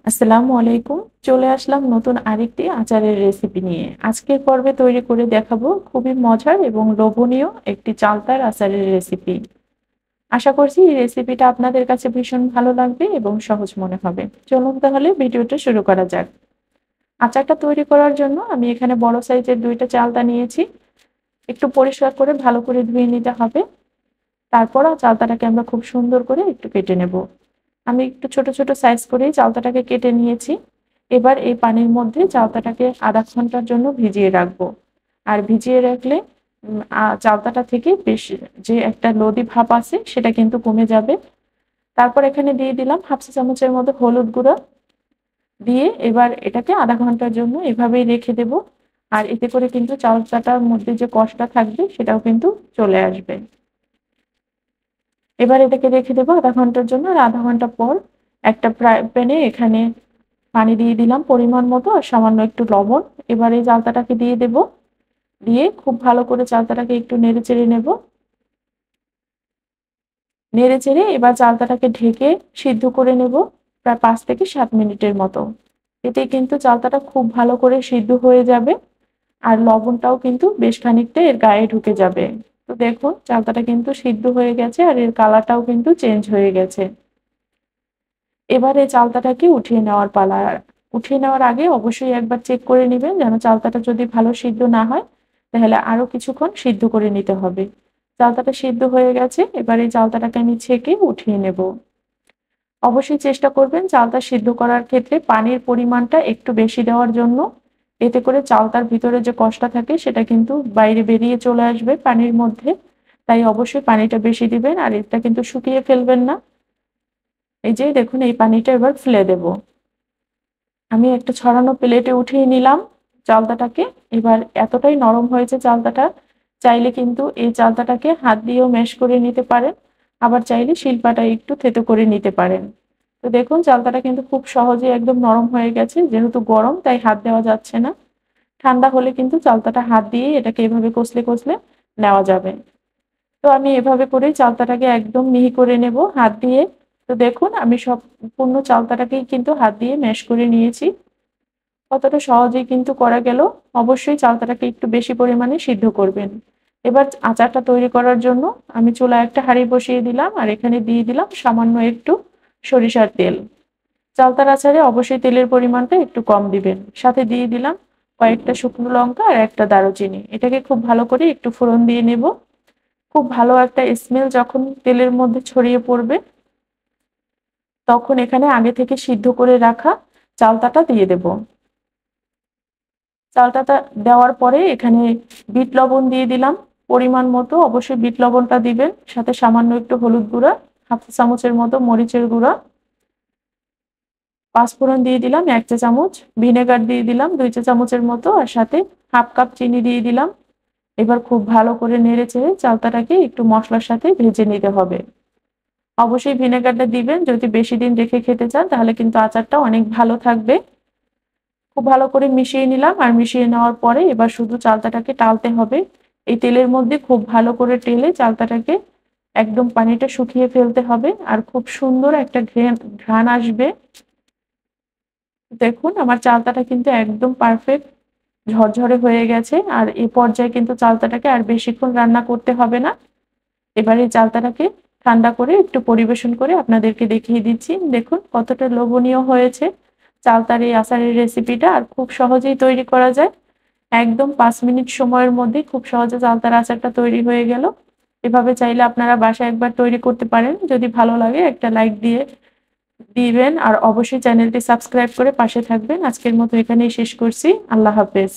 আসসালামু আলাইকুম। চলে আসলাম নতুন আরেকটি আচারের রেসিপি নিয়ে। আজকের পর্বে তৈরি করে দেখাবো খুবই মজার এবং লোভনীয় একটি চালতার আচারের রেসিপি। আশা করছি এই রেসিপিটা আপনাদের কাছে ভীষণ ভালো লাগবে এবং সহজ মনে হবে। চলুন তাহলে ভিডিওটা শুরু করা যাক। আচারটা তৈরি করার জন্য আমি এখানে বড় সাইজের ২ টা চালতা নিয়েছি। একটু পরিষ্কার করে ভালো করে ধুয়ে নিতে হবে। তারপর চালতাটাকে আমরা খুব সুন্দর করে একটু কেটে নেব। আমি একটু ছোট, ছোট সাইজ করেই চালতাটাকে কেটে নিয়েছি। এবার এই পানির মধ্যে চালতাটাকে ০.৫ ঘন্টার জন্য ভিজিয়ে রাখবো। আর ভিজিয়ে রাখলে চালতাটা থেকে বেশ যে একটা লোদি ভাব আছে সেটা কিন্তু কমে যাবে। তারপর এখানে দিয়ে দিলাম ১/২ চা চামচের মতো হলুদ গুঁড়া। দিয়ে এবার এটাকে ০.৫ ঘন্টার জন্য এভাবেই রেখে দেব। আর এতে করে কিন্তু চালতাটার মধ্যে যে কষটা থাকবে সেটাও কিন্তু চলে আসবে। এবার এটাকে রেখে দেবো ০.৫ ঘন্টার জন্য। আর ০.৫ ঘন্টা পর একটা ফ্রাই প্যানে এখানে পানি দিয়ে দিলাম পরিমাণ মতো আর সামান্য একটু লবণ। এবার এই চালতাটাকে দিয়ে দেব। দিয়ে খুব ভালো করে চালতাটাকে একটু নেড়েচেড়ে নেব। নেড়েচেড়ে এবার চালতাটাকে ঢেকে সিদ্ধ করে নেব প্রায় ৫ থেকে ৭ মিনিটের মতো। এতে কিন্তু চালতাটা খুব ভালো করে সিদ্ধ হয়ে যাবে আর লবণটাও কিন্তু বেশ খানিকটা এর গায়ে ঢুকে যাবে। তো দেখুন চালতাটা কিন্তু সিদ্ধ হয়ে গেছে আর এর কালারটাও কিন্তু চেঞ্জ হয়ে গেছে। এবারে চালতাটাকে উঠিয়ে নেওয়ার পালা। উঠিয়ে নেওয়ার আগে অবশ্যই একবার চেক করে নিবেন যেন চালতাটা যদি ভালো সিদ্ধ না হয় তাহলে আরো কিছুক্ষণ সিদ্ধ করে নিতে হবে। চালতাটা সিদ্ধ হয়ে গেছে। এবার এই চালতাটাকে আমি ছেঁকে উঠিয়ে নেব। অবশ্যই চেষ্টা করবেন চালতা সিদ্ধ করার ক্ষেত্রে পানির পরিমাণটা একটু বেশি দেওয়ার জন্য। এতে করে চালতার ভিতরে যে কষটা থাকে সেটা কিন্তু বাইরে বেরিয়ে চলে আসবে পানির মধ্যে। তাই অবশ্যই পানিটা বেশি দিবেন আর এটা কিন্তু শুকিয়ে ফেলবেন না। এই যে দেখুন এই পানিটা এবার ফেলে দেব। আমি একটা ছড়ানো প্লেটে উঠিয়ে নিলাম চালতাটাকে। এবার এতটাই নরম হয়েছে চালতাটা, চাইলে কিন্তু এই চালতাটাকে হাত দিয়েও ম্যাশ করে নিতে পারেন। আবার চাইলে শিলপাটায় একটু থেতো করে নিতে পারেন। তো দেখুন চালতাটা কিন্তু খুব সহজেই একদম নরম হয়ে গেছে। যেহেতু গরম তাই হাত দেওয়া যাচ্ছে না। ঠান্ডা হলে কিন্তু চালতাটা হাত দিয়ে এটাকে এভাবে কষলে, কষলে নেওয়া যাবে। তো আমি এভাবে করেই চালতাটাকে একদম মিহি করে নেব হাত দিয়ে। তো দেখুন আমি সম্পূর্ণ চালতাটাকেই কিন্তু হাত দিয়ে ম্যাশ করে নিয়েছি। কতটা সহজেই কিন্তু করা গেল। অবশ্যই চালতাটাকে একটু বেশি পরিমাণে সিদ্ধ করবেন। এবার আচারটা তৈরি করার জন্য আমি চুলায় একটা হাঁড়ি বসিয়ে দিলাম আর এখানে দিয়ে দিলাম সামান্য একটু সরিষার তেল। চালতার আচারে অবশ্যই তেলের পরিমাণটা একটু কম দিবেন। সাথে দিয়ে দিলাম কয়েকটা শুকনো লঙ্কা আর একটা দারুচিনি। এটাকে খুব ভালো করে একটু ফোড়ন দিয়ে নেব। খুব ভালো একটা স্মেল যখন তেলের মধ্যে ছড়িয়ে পড়বে তখন এখানে আগে থেকে সিদ্ধ করে রাখা চালতাটা দিয়ে দেব। চালতাটা দেওয়ার পরে এখানে বিট লবণ দিয়ে দিলাম পরিমাণ মতো। অবশ্যই বিট লবণটা দিবেন। সাথে সামান্য একটু হলুদ গুঁড়া, ১/২ চা চামচের মতো মরিচের গুঁড়া, পাঁচফোড়ন দিয়ে দিলাম ১ চা চামচ, ভিনেগার দিয়ে দিলাম ২ চা চামচের মতো আর সাথে ১/২ কাপ চিনি দিয়ে দিলাম। এবার খুব ভালো করে নেড়েচেড়ে চালতাটাকে একটু মসলার সাথে ভেজে নিতে হবে। অবশ্যই ভিনেগারটা দিবেন যদি বেশি দিন রেখে খেতে চান তাহলে কিন্তু আচারটা অনেক ভালো থাকবে। খুব ভালো করে মিশিয়ে নিলাম আর মিশিয়ে নেওয়ার পরে এবার শুধু চালতাটাকে টালতে হবে। এই তেলের মধ্যে খুব ভালো করে টেলে চালতাটাকে একদম পানিটা শুকিয়ে ফেলতে হবে আর খুব সুন্দর একটা ঘ্রাণ আসবে। দেখুন আমার চালতাটা কিন্তু একদম পারফেক্ট ঝরঝরে হয়ে গেছে আর এই পর্যায়ে কিন্তু চালতাটাকে আর বেশিক্ষণ রান্না করতে হবে না। এবার এই চালতাটাকে ঠান্ডা করে একটু পরিবেশন করে আপনাদেরকে দেখিয়ে দিচ্ছি। দেখুন কতটা লোভনীয় হয়েছে চালতার এই আচারের রেসিপিটা আর খুব সহজেই তৈরি করা যায়। একদম ৫ মিনিট সময়ের মধ্যেই খুব সহজে চালতার আচারটা তৈরি হয়ে গেল। এভাবে চাইলে আপনারা বাসায় একবার তৈরি করতে পারেন। যদি ভালো লাগে একটা লাইক দিয়ে দিবেন আর অবশ্যই চ্যানেলটি সাবস্ক্রাইব করে পাশে থাকবেন। আজকের মতো এখানেই শেষ করছি। আল্লাহ হাফেজ।